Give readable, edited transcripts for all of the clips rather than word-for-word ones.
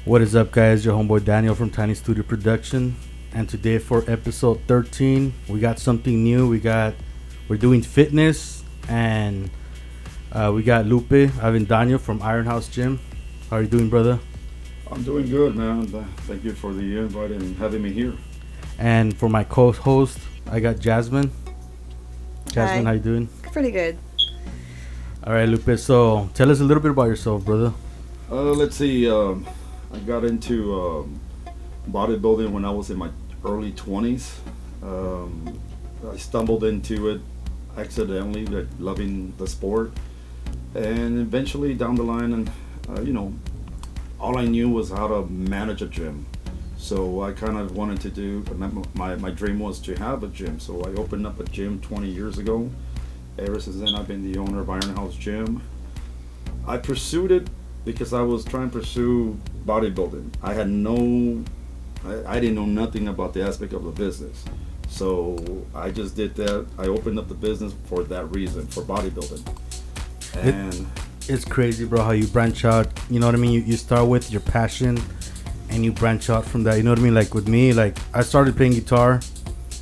What is up, guys? Your homeboy Daniel from Tiny Studio Production, and today for episode 13, we got something new. We're doing fitness, and we got Lupe Avendaño from Iron House Gym. How are you doing, brother? I'm doing good, man. Thank you for the invite and having me here. And for my co-host, I got Jasmine. Jasmine, Hi. how you doing? Pretty good. All right, Lupe. So tell us a little bit about yourself, brother. Let's see. I got into bodybuilding when I was in my early 20s. I stumbled into it accidentally, like loving the sport, and eventually down the line, and all I knew was how to manage a gym. So I kind of wanted to do. My dream was to have a gym. So I opened up a gym 20 years ago. Ever since then, I've been the owner of Iron House Gym. I pursued it because I was trying to pursue bodybuilding. I didn't know nothing about the aspect of the business. So I just did that. I opened up the business for that reason, for bodybuilding. And It's crazy, bro, how you branch out. You know what I mean? You start with your passion, and you branch out from that. You know what I mean? Like with me, like I started playing guitar,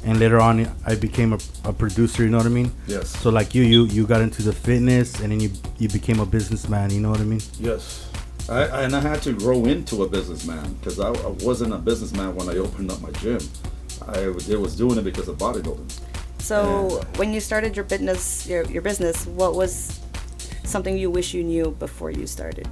and later on I became a producer. You know what I mean? yes. So like you got into the fitness, and then you became a businessman. You know what I mean? Yes. I had to grow into a businessman because I wasn't a businessman when I opened up my gym. I was doing it because of bodybuilding. So when you started your business, what was something you wish you knew before you started?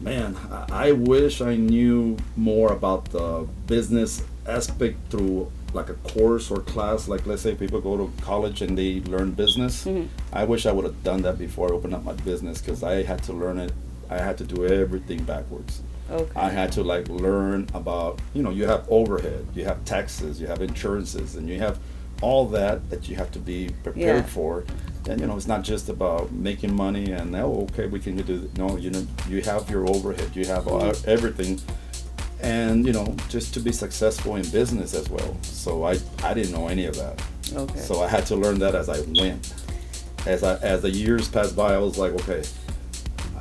Man, I wish I knew more about the business aspect through like a course or class. Like let's say people go to college and they learn business. Mhm. I wish I would have done that before I opened up my business because I had to learn it. I had to do everything backwards. Okay. I had to like learn about, you have overhead, you have taxes, you have insurances, and you have all that you have to be prepared Yeah. for. And it's not just about making money and okay, we can do. No, you have your overhead, you have everything, and just to be successful in business as well. So I didn't know any of that. Okay. So I had to learn that as I went. As the years passed by, I was like, okay,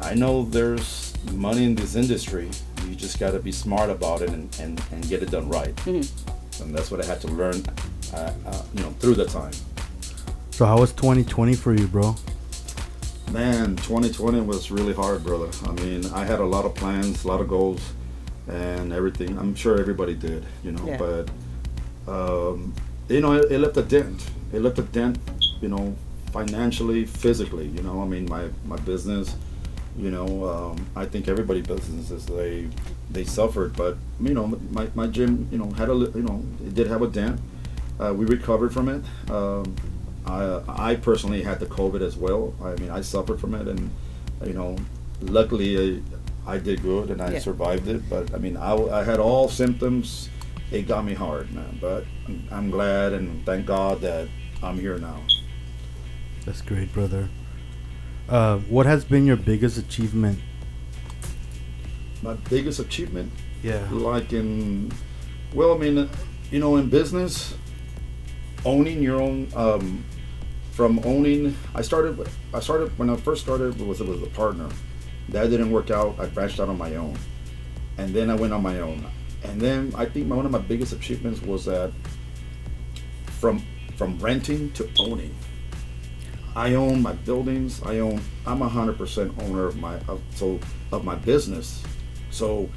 I know there's money in this industry. You just got to be smart about it and get it done right. Mhm. And that's what I had to learn, through the time. So how was 2020 for you, bro? Man, 2020 was really hard, brother. I mean, I had a lot of plans, a lot of goals, and everything. I'm sure everybody did, Yeah. but it left a dent. It left a dent, financially, physically. I mean, my business. I think everybody's businesses they suffered, but my gym had it did have a dent. We recovered from it. I personally had the COVID as well. I mean, I suffered from it, and luckily I did good and I Yeah. survived it. But I mean, I had all symptoms. It got me hard, man. But I'm glad and thank God that I'm here now. That's great, brother. What has been your biggest achievement? My biggest achievement, Yeah. like I mean, in business, owning your own, from owning, I started when I first started was with a partner. That didn't work out. I branched out on my own, and then I went on my own. And then I think one of my biggest achievements was that from renting to owning. I own my buildings. I'm 100% owner of my business. So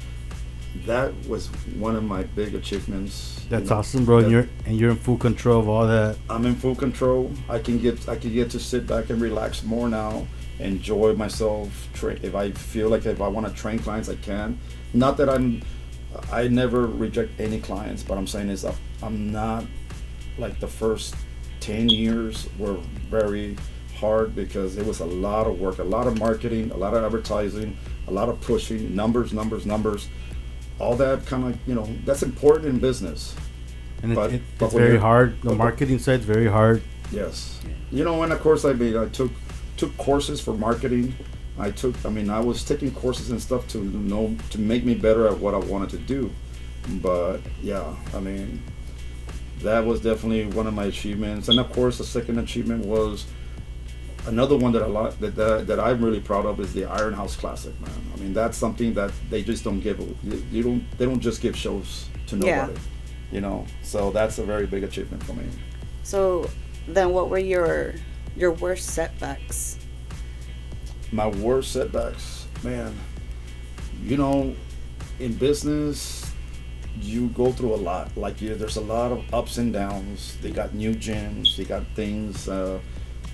that was one of my big achievements. That's awesome, bro. And you're in full control of all that. I'm in full control. I can get to sit back and relax more now, enjoy myself. If I feel like if I want to train clients, I can. Not that I never reject any clients, but I'm saying is I'm not like the first 10 years were very hard because it was a lot of work, a lot of marketing, a lot of advertising, a lot of pushing, numbers. All that kind of, that's important in business. And But it's when very you're- hard. The marketing side's very hard. Yes. And of course I took courses for marketing. I was taking courses and stuff to make me better at what I wanted to do. But yeah, I mean, that was definitely one of my achievements. And of course, the second achievement was another one that I like that I'm really proud of is the Iron House Classic, man. I mean, that's something that they just don't give. They don't just give shows to nobody, you know. So that's a very big achievement for me. So then, what were your worst setbacks? My worst setbacks, man. You know, in business, you go through a lot. Like, there's a lot of ups and downs. They got new gyms, they got things,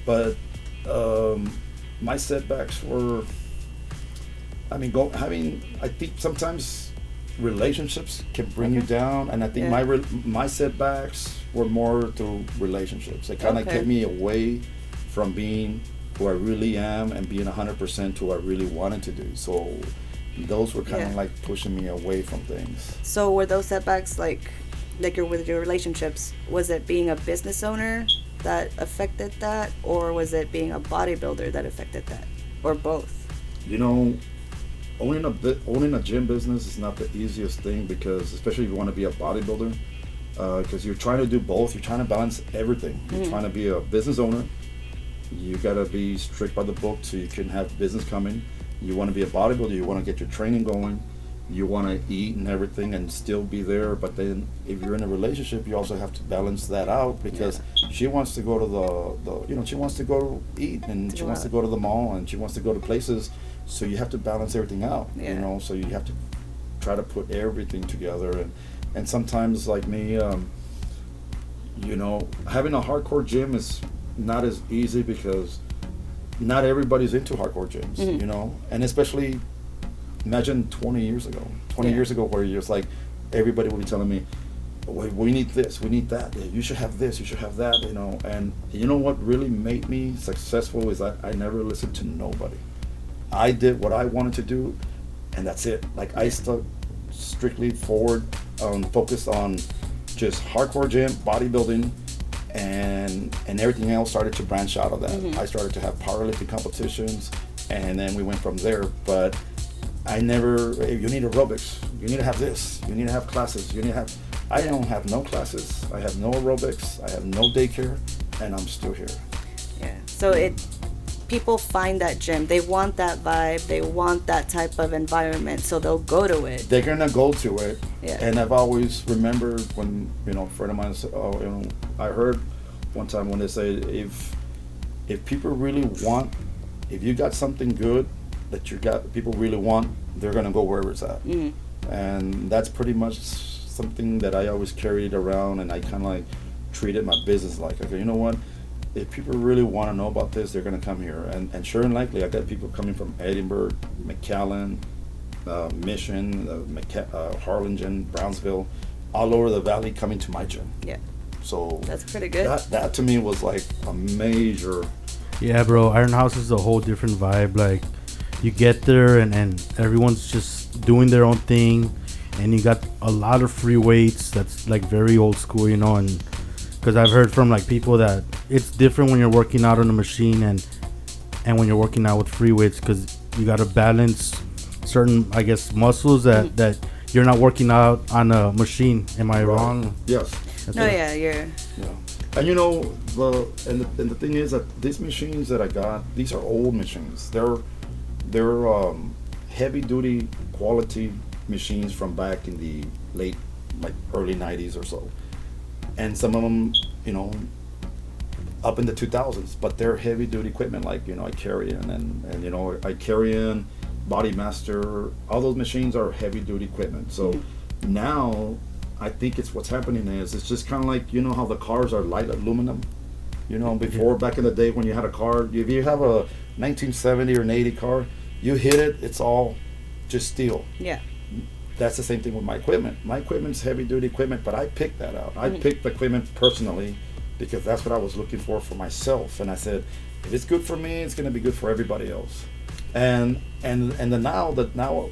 but my setbacks were, I mean, I think sometimes relationships can bring you down, and I think my setbacks were more through relationships. They kind of kept me away from being who I really am and being 100% who I really wanted to do. So those were kind of like pushing me away from things. So were those setbacks like with your relationships? Was it being a business owner that affected that, or was it being a bodybuilder that affected that, or both? You know, owning a gym business is not the easiest thing, because especially if you want to be a bodybuilder, because you're trying to do both. You're trying to balance everything. You're trying to be a business owner. You gotta be strict by the book so you can have business coming. You want to be a bodybuilder. You want to get your training going. You want to eat and everything and still be there. But then if you're in a relationship, you also have to balance that out, because she wants to go to she wants to go eat, and she wants to go to the mall, and she wants to go to places. So you have to balance everything out, you know. So you have to try to put everything together. And sometimes, like me, you know, having a hardcore gym is not as easy, because not everybody's into hardcore gyms, you know. And especially, imagine 20 years ago, where you're just like, everybody will be telling me, we need this, we need that, you should have this, you should have that, you know. And you know what really made me successful is I never listened to nobody. I did what I wanted to do, and that's it. Like, I stuck strictly focused on just hardcore gym, bodybuilding, and everything else started to branch out of that. I started to have powerlifting competitions, and then we went from there. But I never, hey, you need aerobics, you need to have this, you need to have classes, you need to have, I don't have no classes, I have no aerobics, I have no daycare, and I'm still here. Yeah, so people find that gym, they want that vibe, they want that type of environment, so they'll go to it. They're gonna go to it. And I've always remembered when, you know, a friend of mine said, oh, you know, I heard one time when they say, if people really want, if you got something good that people really want, they're gonna go wherever it's at. And that's pretty much something that I always carried around, and I kind of like treated my business like, okay, you know what? If people really want to know about this, they're going to come here. And sure and likely, I got people coming from Edinburgh, McAllen, Mission, Harlingen, Brownsville, all over the valley coming to my gym. Yeah. So that's pretty good. That to me was like a major. Yeah, bro. Iron House is a whole different vibe. Like, you get there and everyone's just doing their own thing, and you got a lot of free weights. That's like very old school, you know. And because I've heard from like people that it's different when you're working out on a machine and when you're working out with free weights, because you got to balance certain, I guess, muscles that you're not working out on a machine. Am I wrong? Yes. No, you're. Yeah. And you know, the thing is that these machines that I got, these are old machines. They're heavy duty quality machines from back in the late, like early 90s or so. And some of them, you know, up in the 2000s, but they're heavy duty equipment, like, you know, Icarian and you know, Icarian, Bodymaster, all those machines are heavy duty equipment. So now I think what's happening is it's just kind of like, you know how the cars are light aluminum, you know, before back in the day when you had a car, if you have a 1970 or an 80 car, you hit it, it's all just steel. Yeah. That's the same thing with my equipment. My equipment's heavy duty equipment, but I picked that out. I picked the equipment personally because that's what I was looking for myself. And I said, if it's good for me, it's going to be good for everybody else. And now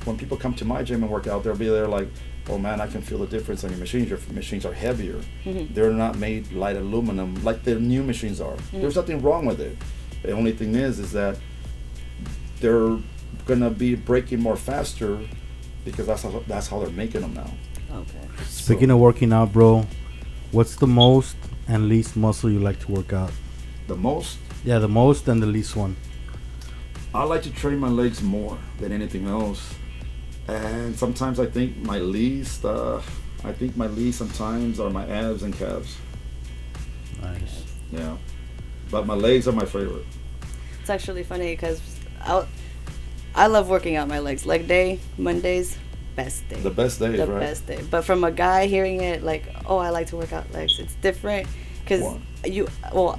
when people come to my gym and work out, they'll be there like, oh man, I can feel the difference on your machines. Your machines are heavier. They're not made light aluminum like the new machines are. There's nothing wrong with it. The only thing is that they're going to be breaking more faster, because that's how they're making them now. Okay. Speaking of working out, bro, what's the most and least muscle you like to work out? The most Yeah, the most and the least one. I like to train my legs more than anything else, and sometimes I think my least. I think my least sometimes are my abs and calves. Nice. Yeah, but my legs are my favorite. It's actually funny because I love working out my legs. Leg day, Mondays, best day. The best days, The right? best day. But from a guy hearing it like, oh, I like to work out legs, it's different because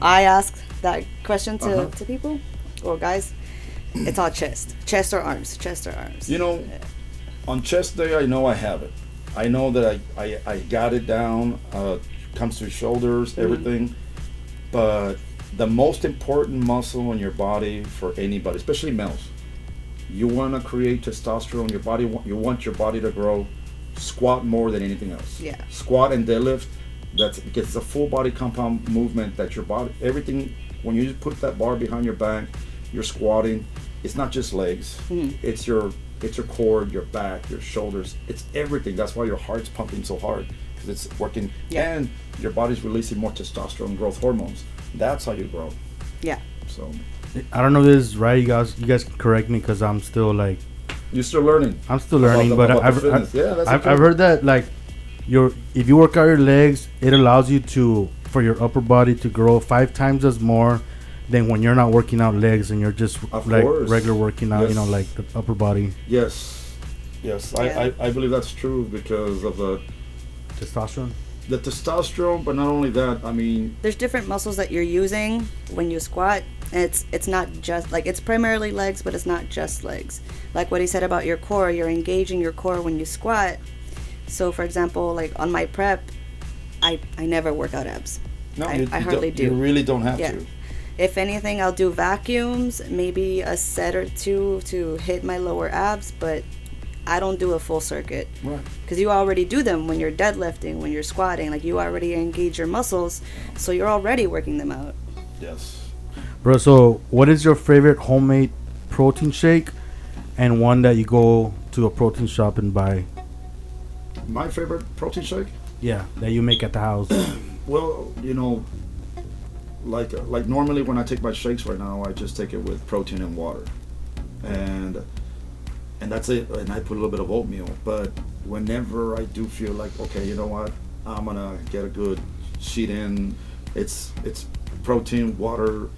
I ask that question to people or guys. It's all chest or arms, chest or arms. You know, on chest day, I know I have it. I know that I got it down. Comes to shoulders, everything. But the most important muscle in your body for anybody, especially males, you want to create testosterone. Your body, you want your body to grow. Squat more than anything else. Yeah. Squat and deadlift. That's because it's a full body compound movement that your body, everything. When you put that bar behind your back, you're squatting. It's not just legs. It's your core, your back, your shoulders. It's everything. That's why your heart's pumping so hard because it's working, and your body's releasing more testosterone, growth hormones. That's how you grow. Yeah. So I don't know if this is right. You guys can correct me because I'm still like. You're still learning. I'm still learning, but I've heard that like if you work out your legs, it allows you for your upper body to grow 5 times as more than when you're not working out legs and you're just regular working out, like the upper body. Yes. Yeah. I believe that's true because of the testosterone. The testosterone, but not only that. I mean, there's different muscles that you're using when you squat. And it's not just like it's primarily legs, but it's not just legs. Like what he said about your core, you're engaging your core when you squat. So for example, like on my prep, I never work out abs. No, I hardly do. You really don't have to. If anything, I'll do vacuums, maybe a set or two to hit my lower abs, but I don't do a full circuit. Right. Because you already do them when you're deadlifting, when you're squatting. Like you already engage your muscles, so you're already working them out. Yes. Bro, so what is your favorite homemade protein shake and one that you go to a protein shop and buy? My favorite protein shake? Yeah, that you make at the house. Well, like normally when I take my shakes right now, I just take it with protein and water. And that's it. And I put a little bit of oatmeal. But whenever I do feel like, okay, you know what? I'm going to get a good sheet in. It's protein, water,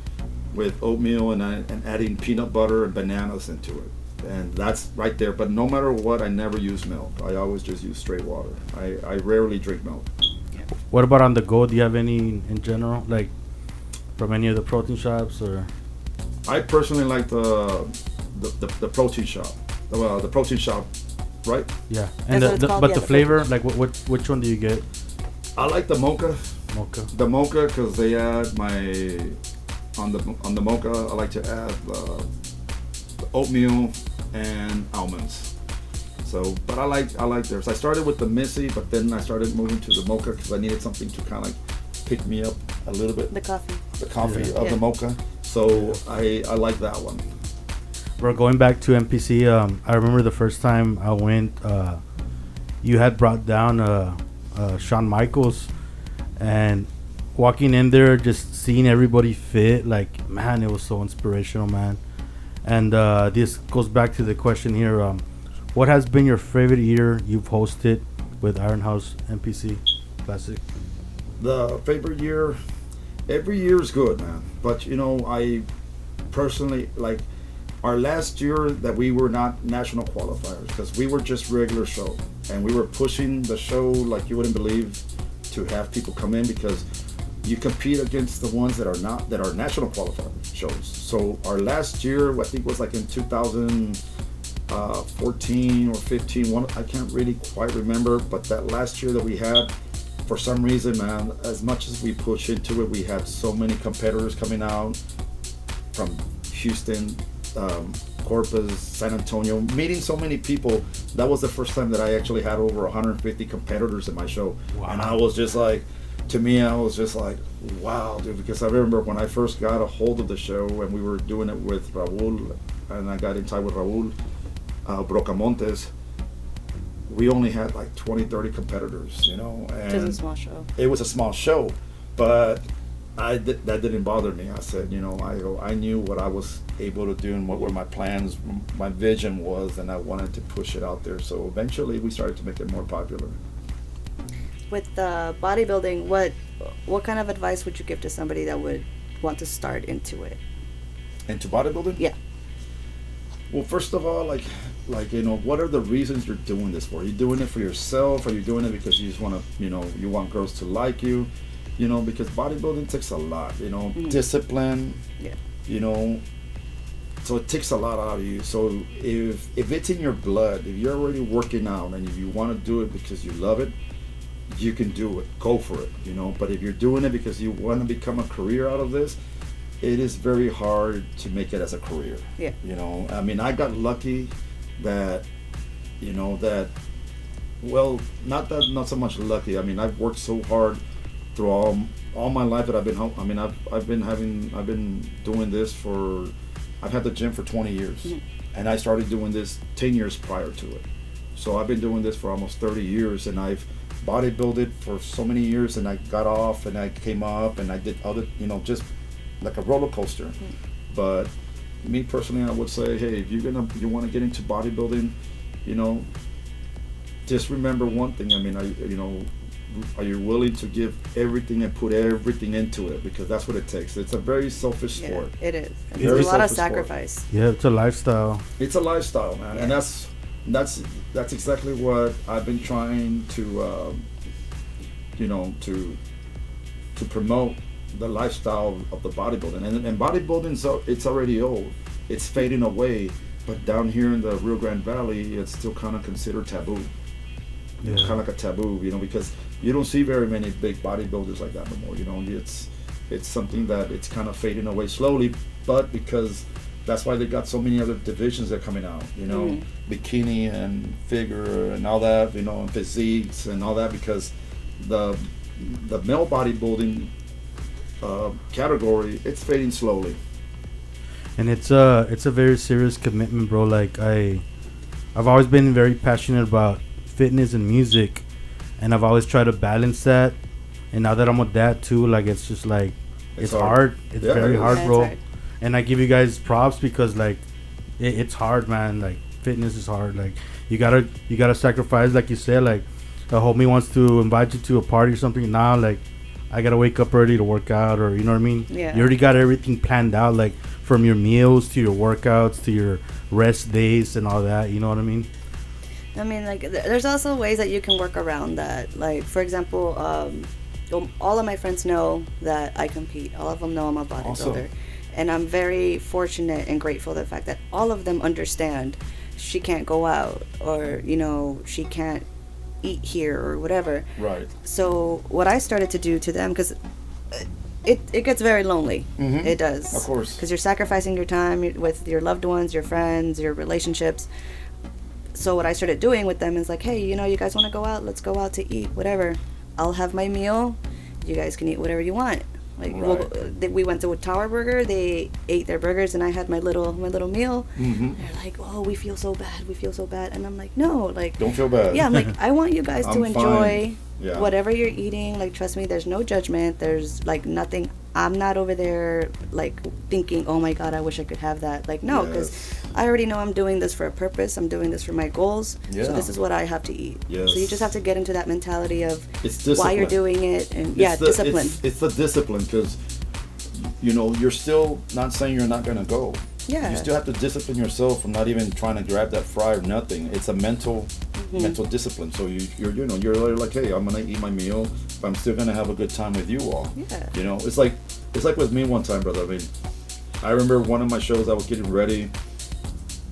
with oatmeal and adding peanut butter and bananas into it, and that's right there. But no matter what, I never use milk. I always just use straight water. I rarely drink milk. What about on the go? Do you have any in general, like from any of the protein shops? Or I personally like the protein shop. Well, the protein shop, right? Yeah, and the flavor, like which one do you get? I like the mocha. The mocha because they add on the mocha, I like to add the oatmeal and almonds. So, but I like theirs. I started with the Missy, but then I started moving to the mocha because I needed something to kind of like pick me up a little bit. The coffee of the mocha. So I like that one. We're going back to MPC. I remember the first time I went. You had brought down Shawn Michaels, and walking in there, just seeing everybody fit, like, man, it was so inspirational, man. And this goes back to the question here. What has been your favorite year you've hosted with Iron House MPC Classic? The favorite year, every year is good, man. But, I personally, like, our last year that we were not national qualifiers because we were just regular show. And we were pushing the show like you wouldn't believe to have people come in because you compete against the ones that are national qualifier shows. So our last year, I think was like in 2014 or 15. I can't really quite remember, but that last year that we had, for some reason, man, as much as we push into it, we had so many competitors coming out from Houston, Corpus, San Antonio, meeting so many people. That was the first time that I actually had over 150 competitors in my show. Wow. And I was just like, to me, I was just like, wow, dude, because I remember when I first got a hold of the show and we were doing it with Raul, and I got in touch with Raul Brocamontes, we only had like 20, 30 competitors, and it was a small show. It was a small show, but that didn't bother me. I said, I knew what I was able to do and what were my plans, my vision was, and I wanted to push it out there. So eventually, we started to make it more popular. With the bodybuilding, what kind of advice would you give to somebody that would want to start into it? Into bodybuilding? Yeah. Well, first of all, what are the reasons you're doing this for? Are you doing it for yourself? Are you doing it because you just want to, you want girls to like you? Because bodybuilding takes a lot, discipline, so it takes a lot out of you. So if it's in your blood, if you're already working out and if you want to do it because you love it, you can do it. Go for it, But if you're doing it because you want to become a career out of this, it is very hard to make it as a career. Yeah. I mean, I got lucky that, not so much lucky. I mean, I've worked so hard through all my life that I've been home. I mean, I've been doing this for, I've had the gym for 20 years, mm-hmm. and I started doing this 10 years prior to it. So I've been doing this for almost 30 years, and I've bodybuilded for so many years, and I got off, and I came up, and I did other, just like a roller coaster. Mm-hmm. But me personally, I would say, hey, if you want to get into bodybuilding, just remember one thing. I mean, are you willing to give everything and put everything into it? Because that's what it takes. It's a very selfish sport. It is. There's a lot of sacrifice. Sport. Yeah, it's a lifestyle. It's a lifestyle, man, and that's exactly what I've been trying to, to promote the lifestyle of the bodybuilding. And bodybuilding, it's already old. It's fading away. But down here in the Rio Grande Valley, it's still kind of considered taboo. Yeah. It's kind of like a taboo, because you don't see very many big bodybuilders like that no more. It's something that it's kind of fading away slowly, but because that's why they got so many other divisions that are coming out, bikini and figure and all that, and physiques and all that, because the male bodybuilding category, it's fading slowly. And it's a very serious commitment, bro. Like I've always been very passionate about fitness and music, and I've always tried to balance that. And now that I'm with that too, like it's just like it's hard. It's very hard, bro. Hard. And I give you guys props because like it's hard, man. Like fitness is hard. Like you gotta sacrifice, like you said. Like a homie wants to invite you to a party or something. Now, like I gotta wake up early to work out, or you know what I mean. Yeah. You already got everything planned out, like from your meals to your workouts to your rest days and all that. You know what I mean. I mean, like, there's also ways that you can work around that. Like, for example, all of my friends know that I compete. All of them know I'm a bodybuilder. Awesome. And I'm very fortunate and grateful for the fact that all of them understand she can't go out, or, she can't eat here or whatever. Right. So what I started to do to them, because it gets very lonely. Mm-hmm. It does. Of course. Because you're sacrificing your time with your loved ones, your friends, your relationships. So what I started doing with them is like, hey, you guys want to go out? Let's go out to eat, whatever. I'll have my meal. You guys can eat whatever you want. Like we went to a Tower Burger. They ate their burgers, and I had my little meal. Mm-hmm. They're like, "Oh, we feel so bad," and I'm like, "No, like don't feel bad." Yeah, I'm like, I want you guys to enjoy whatever you're eating. Like, trust me, there's no judgment. There's like nothing. I'm not over there like thinking, "Oh my God, I wish I could have that." Like, no, because I already know I'm doing this for a purpose. I'm doing this for my goals. Yeah. So this is what I have to eat. Yes. So you just have to get into that mentality of why you're doing it, and discipline. It's the discipline, because you're still not saying you're not gonna go. Yeah. You still have to discipline yourself from not even trying to grab that fry or nothing. It's a mental discipline. So you're like, hey, I'm gonna eat my meal, but I'm still gonna have a good time with you all. Yeah. It's like with me one time, brother. I mean, I remember one of my shows. I was getting ready.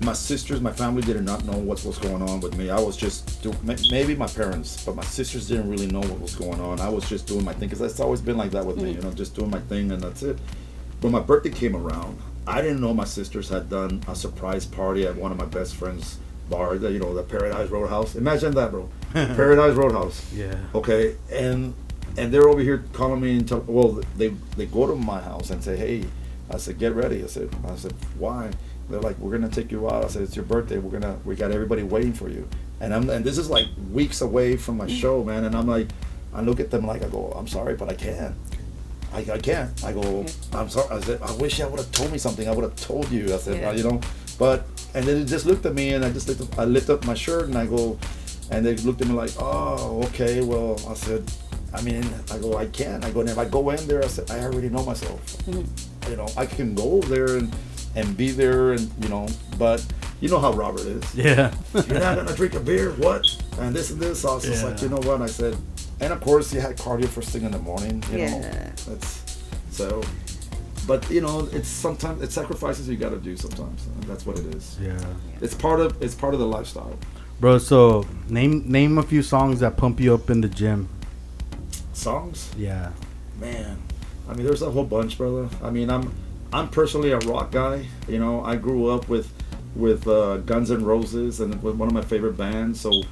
My sisters, my family did not know what was going on with me. I was just maybe my parents, but my sisters didn't really know what was going on. I was just doing my thing, because it's always been like that with me. Just doing my thing, and that's it. When my birthday came around, I didn't know my sisters had done a surprise party at one of my best friends' bar, the Paradise Roadhouse. Imagine that, bro. Paradise Roadhouse. Yeah. Okay, and they're over here calling me and they go to my house and say, hey, I said, get ready. I said, why? They're like, we're gonna take you out. I said, it's your birthday. We got everybody waiting for you. And this is like weeks away from my show, man. And I'm like, I look at them like, I go, I'm sorry, but I can't. I can't. I go, I'm sorry. I said, I wish I would have told me something. I would have told you. I said, you know, but, and then it just looked at me and I lift up my shirt and I go, and they looked at me like, oh, okay, well, I said, I mean, I go, I can't. I go, and if I go in there, I said, I already know myself. You know, I can go there and be there and, you know, but you know how Robert is. Yeah. You're not going to drink a beer? What? And this and this. So I was just like, you know what? I said, and of course, you had cardio first thing in the morning, you know. That's, so, but, you know, it's sometimes, it's sacrifices you got to do sometimes. And that's what it is. Yeah. It's part of the lifestyle. Bro, so name a few songs that pump you up in the gym. Songs? Yeah. Man, I mean, there's a whole bunch, brother. I mean, I'm personally a rock guy. You know, I grew up with Guns N' Roses and with one of my favorite bands. So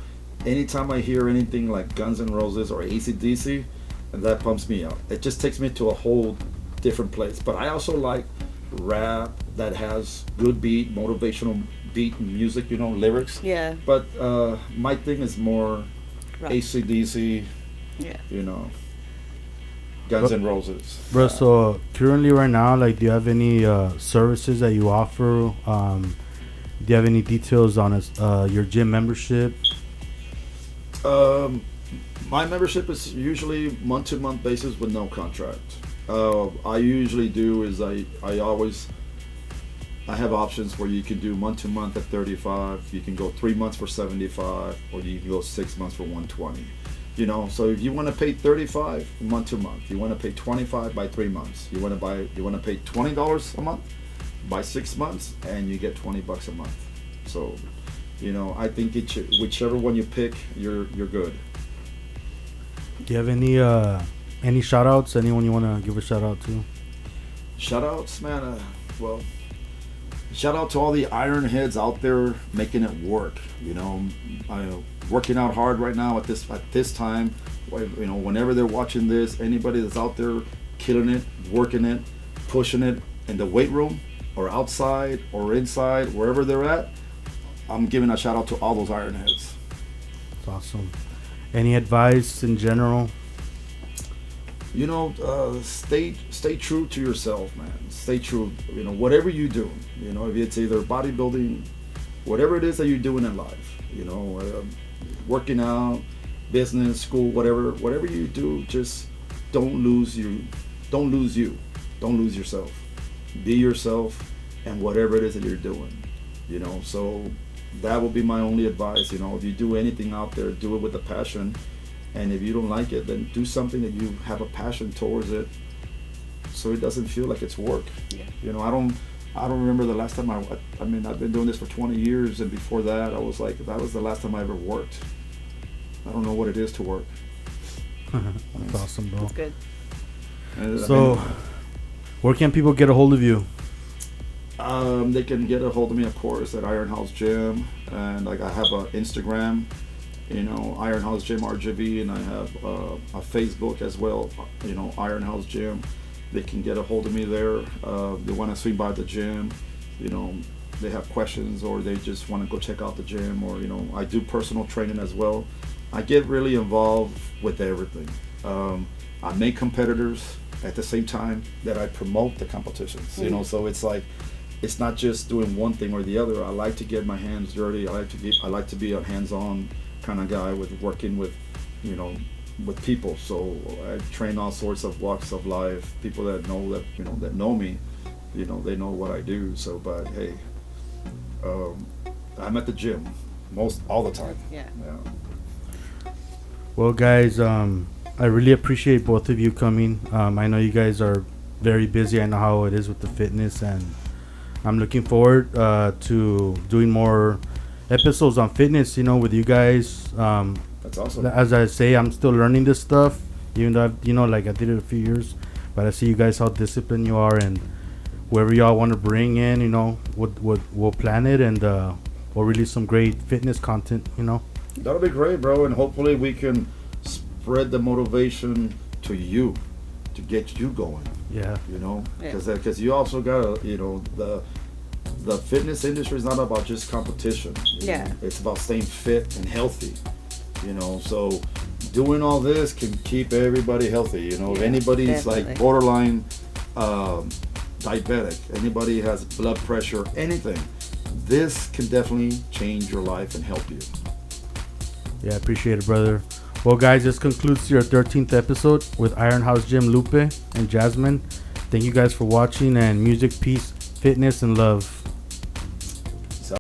anytime I hear anything like Guns N' Roses or AC/DC, that pumps me up. It just takes me to a whole different place. But I also like rap that has good beat, motivational beat music, you know, lyrics. Yeah. But my thing is more Rock. AC/DC. Yeah. You know, Guns N' Roses. Bro, so currently right now, like, do you have any services that you offer? Do you have any details on your gym membership? My membership is usually month-to-month basis with no contract. I usually do is I have options where you can do month-to-month at $35. You can go 3 months for $75, or you can go 6 months for $120. You know, so if you want to pay $35 month to month, you want to pay $25 by 3 months. You want to pay $20 a month by 6 months, and you get $20 a month. So, you know, I think whichever one you pick, you're good. Do you have any shout outs? Anyone you want to give a shout out to? Shout outs, man. Well, shout out to all the iron heads out there making it work. You know, working out hard right now at this time. You know, whenever they're watching this, anybody that's out there killing it, working it, pushing it in the weight room or outside or inside, wherever they're at, I'm giving a shout out to all those iron heads. That's awesome. Any advice in general? You know, stay true to yourself, man. Stay true. You know, whatever you do. You know, if it's either bodybuilding, whatever it is that you're doing in life. You know, working out, business, school, whatever you do, just don't lose you. Don't lose yourself. Be yourself, and whatever it is that you're doing. You know, so that will be my only advice. You know, if you do anything out there, do it with a passion. And if you don't like it, then do something that you have a passion towards it, so it doesn't feel like it's work. Yeah. You know, I don't remember the last time I mean, I've been doing this for 20 years, and before that, I was like, that was the last time I ever worked. I don't know what it is to work. That's awesome, bro. That's good. And, So, where can people get a hold of you? They can get a hold of me, of course, at Iron House Gym, and like I have an Instagram. You know, Iron House Gym RGV, and I have a Facebook as well. You know, Iron House Gym. They can get a hold of me there. They want to swing by the gym. You know, they have questions, or they just want to go check out the gym, or, you know, I do personal training as well. I get really involved with everything. I make competitors at the same time that I promote the competitions. You know, so it's like, it's not just doing one thing or the other. I like to get my hands dirty. I like to be a hands-on kind of guy with working with, you know, with people. So I train all sorts of walks of life. People that know me, you know, they know what I do. So, but hey, I'm at the gym all the time. Yeah. Well, guys, I really appreciate both of you coming. I know you guys are very busy. I know how it is with the fitness, and I'm looking forward to doing more episodes on fitness, you know, with you guys. That's awesome. As I say, I'm still learning this stuff, even though I did it a few years, but I see you guys how disciplined you are, and whoever y'all want to bring in, you know, we'll plan it, and we'll release some great fitness content, you know. That'll be great, bro, and hopefully we can spread the motivation to you, to get you going. Yeah. You know, because you also got to, you know, the fitness industry is not about just competition. You know? It's about staying fit and healthy. You know, so doing all this can keep everybody healthy. You know, if Yeah, anybody's definitely. like borderline diabetic, anybody has blood pressure, anything, this can definitely change your life and help you. Yeah, appreciate it, brother. Well, guys, this concludes your 13th episode with Iron House Gym Lupe and Jasmine. Thank you guys for watching, and music, peace, fitness, and love.